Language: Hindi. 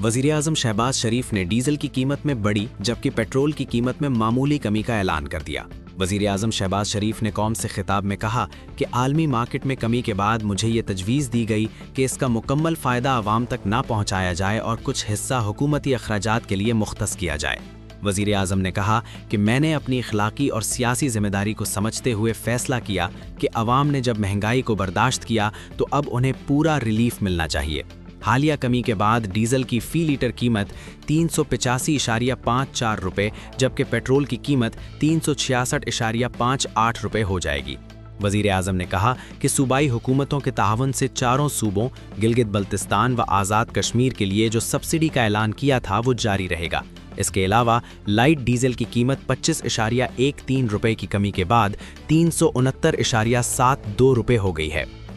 वज़ीर-ए-आज़म शहबाज शरीफ ने डीजल की कीमत में बड़ी जबकि पेट्रोल की कीमत में मामूली कमी का ऐलान कर दिया। वज़ीर-ए-आज़म शहबाज शरीफ ने कौम से खिताब में कहा कि आलमी मार्केट में कमी के बाद मुझे ये तजवीज़ दी गई कि इसका मुकम्मल फ़ायदा आवाम तक ना पहुँचाया जाए और कुछ हिस्सा हुकूमती अखराजात के लिए मुख्तस किया जाए। वज़ीर-ए-आज़म ने कहा कि मैंने अपनी अखलाकी और सियासी जिम्मेदारी को समझते हुए फ़ैसला किया कि अवाम ने जब महंगाई को बर्दाश्त किया तो अब उन्हें पूरा रिलीफ मिलना चाहिए। हालिया कमी के बाद डीजल की फ़ी लीटर कीमत 385.54 रुपये जबकि पेट्रोल की कीमत 366.58 रुपये हो जाएगी। वज़ीर-ए-आज़म ने कहा कि सूबाई हुकूमतों के तावन से चारों सूबों गिलगित बल्तिस्तान व आज़ाद कश्मीर के लिए जो सब्सिडी का ऐलान किया था वो जारी रहेगा। इसके अलावा लाइट डीजल की कीमत 25.13 रुपये की कमी के बाद 369.72 रुपये हो गई है।